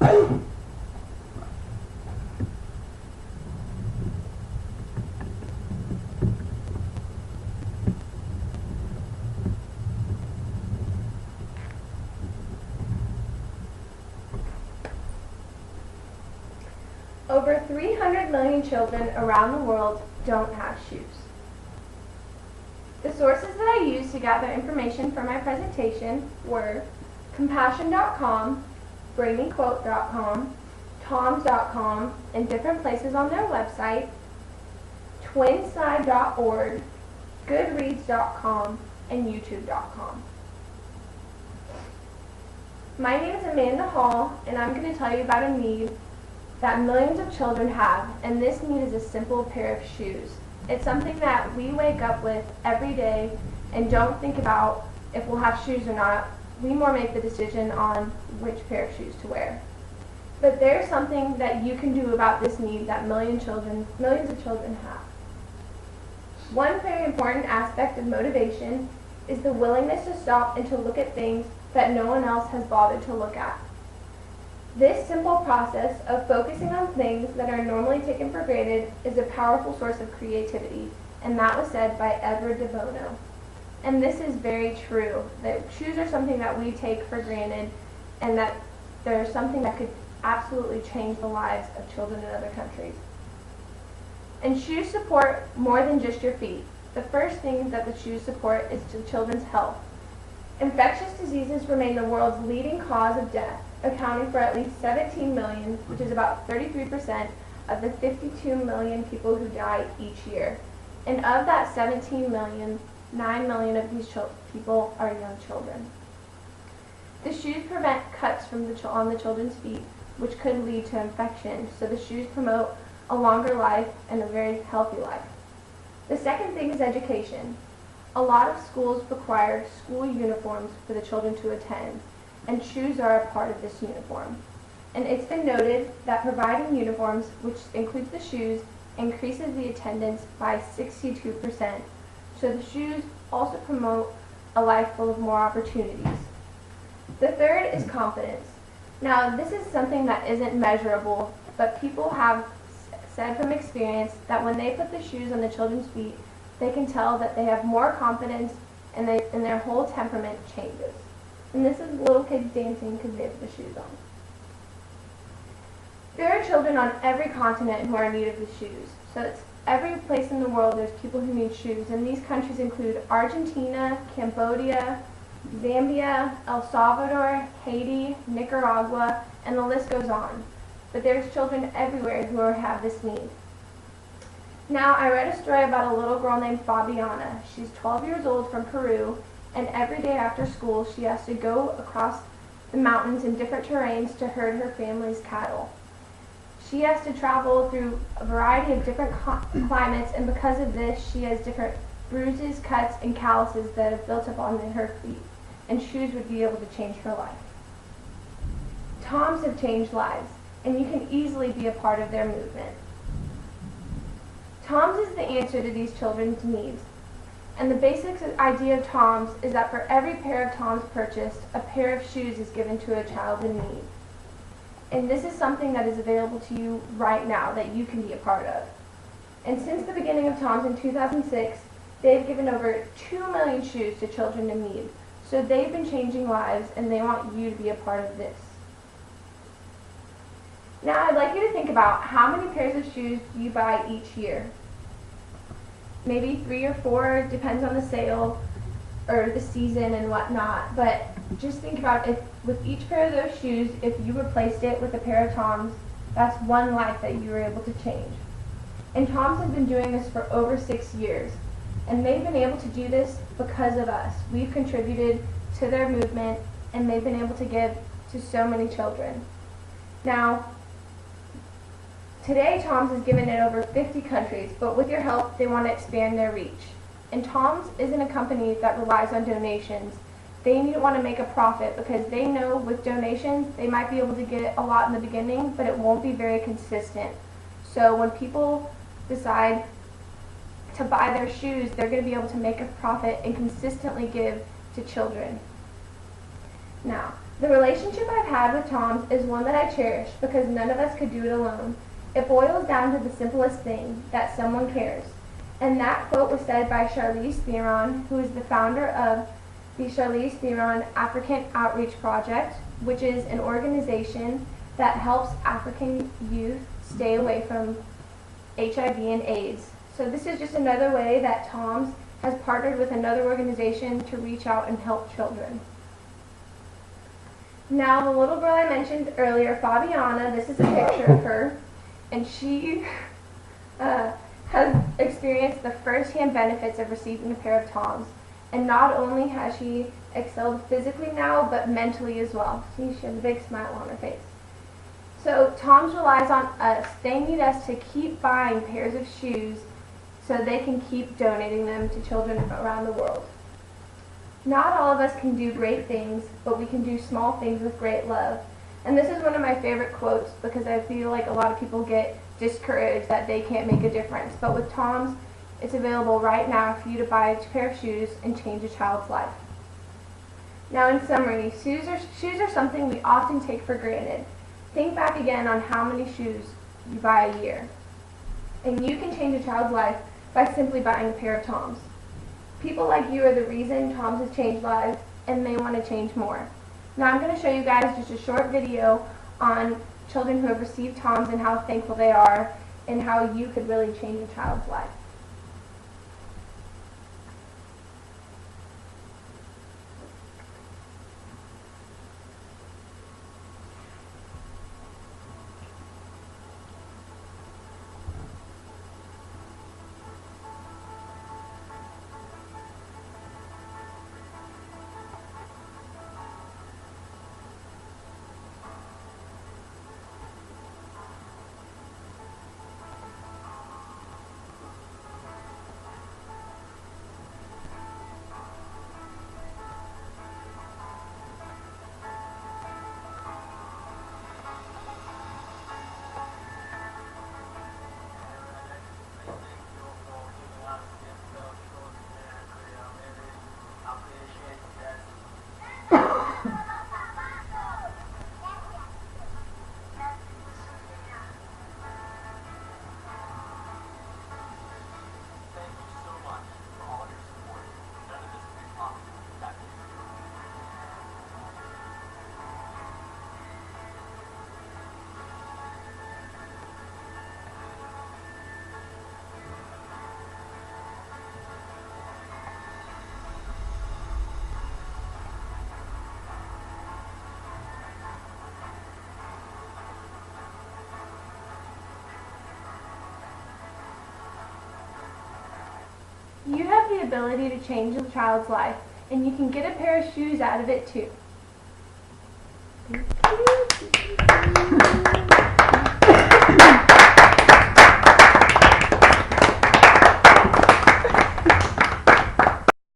Over 300 million children around the world don't have shoes. The sources that I used to gather information for my presentation were compassion.com, brainingquote.com, toms.com, and different places on their website, twinside.org, goodreads.com, and youtube.com. My name is Amanda Hall, and I'm going to tell you about a need that millions of children have, and this need is a simple pair of shoes. It's something that we wake up with every day and don't think about if we'll have shoes or not. We more make the decision on which pair of shoes to wear. But there's something that you can do about this need that millions of children have. One very important aspect of motivation is the willingness to stop and to look at things that no one else has bothered to look at. This simple process of focusing on things that are normally taken for granted is a powerful source of creativity, and that was said by Edward de Bono. And this is very true, that shoes are something that we take for granted, and that they're something that could absolutely change the lives of children in other countries. And shoes support more than just your feet. The first thing that the shoes support is the children's health. Infectious diseases remain the world's leading cause of death, accounting for at least 17 million, which is about 33% of the 52 million people who die each year. And of that 17 million, 9 million of these people are young children. The shoes prevent cuts on the children's feet, which could lead to infection, so the shoes promote a longer life and a very healthy life. The second thing is education. A lot of schools require school uniforms for the children to attend, and shoes are a part of this uniform. And it's been noted that providing uniforms, which includes the shoes, increases the attendance by 62%. So the shoes also promote a life full of more opportunities. The third is confidence. Now, this is something that isn't measurable, but people have said from experience that when they put the shoes on the children's feet, they can tell that they have more confidence and their whole temperament changes. And this is little kids dancing because they have the shoes on. There are children on every continent who are in need of the shoes. So it's every place in the world there's people who need shoes. And these countries include Argentina, Cambodia, Zambia, El Salvador, Haiti, Nicaragua, and the list goes on. But there's children everywhere who have this need. Now, I read a story about a little girl named Fabiana. She's 12 years old from Peru, and every day after school she has to go across the mountains in different terrains to herd her family's cattle. She has to travel through a variety of different climates, and because of this she has different bruises, cuts, and calluses that have built up on her feet, and shoes would be able to change her life. Toms have changed lives, and you can easily be a part of their movement. Toms is the answer to these children's needs. And the basic idea of Toms is that for every pair of Toms purchased, a pair of shoes is given to a child in need. And this is something that is available to you right now that you can be a part of. And since the beginning of Toms in 2006, they've given over 2 million shoes to children in need. So they've been changing lives, and they want you to be a part of this. Now, I'd like you to think about how many pairs of shoes you buy each year. Maybe 3 or 4, depends on the sale or the season and whatnot. But just think about if with each pair of those shoes, if you replaced it with a pair of Toms, that's one life that you were able to change. And Toms has been doing this for over 6 years. And they've been able to do this because of us. We've contributed to their movement, and they've been able to give to so many children. Now, today, Toms is given in over 50 countries, but with your help, they want to expand their reach. And Toms isn't a company that relies on donations. They want to make a profit because they know with donations, they might be able to get a lot in the beginning, but it won't be very consistent. So when people decide to buy their shoes, they're going to be able to make a profit and consistently give to children. Now, The relationship I've had with Tom's is one that I cherish because none of us could do it alone. It boils down to the simplest thing, that someone cares. And that quote was said by Charlize Theron, who is the founder of the Charlize Theron African Outreach Project, which is an organization that helps African youth stay away from HIV and AIDS. So this is just another way that Tom's has partnered with another organization to reach out and help children. Now, the little girl I mentioned earlier, Fabiana, this is a picture of her, and she has experienced the first-hand benefits of receiving a pair of Toms. And not only has she excelled physically now, but mentally as well. See, she has a big smile on her face. So Toms relies on us. They need us to keep buying pairs of shoes so they can keep donating them to children around the world. Not all of us can do great things, but we can do small things with great love. And this is one of my favorite quotes because I feel like a lot of people get discouraged that they can't make a difference. But with Tom's, it's available right now for you to buy a pair of shoes and change a child's life. Now, in summary, shoes are something we often take for granted. Think back again on how many shoes you buy a year. And you can change a child's life by simply buying a pair of Tom's. People like you are the reason Tom's has changed lives, and they want to change more. Now I'm going to show you guys just a short video on children who have received Tom's and how thankful they are and how you could really change a child's life. You have the ability to change a child's life, and you can get a pair of shoes out of it too. Thank you.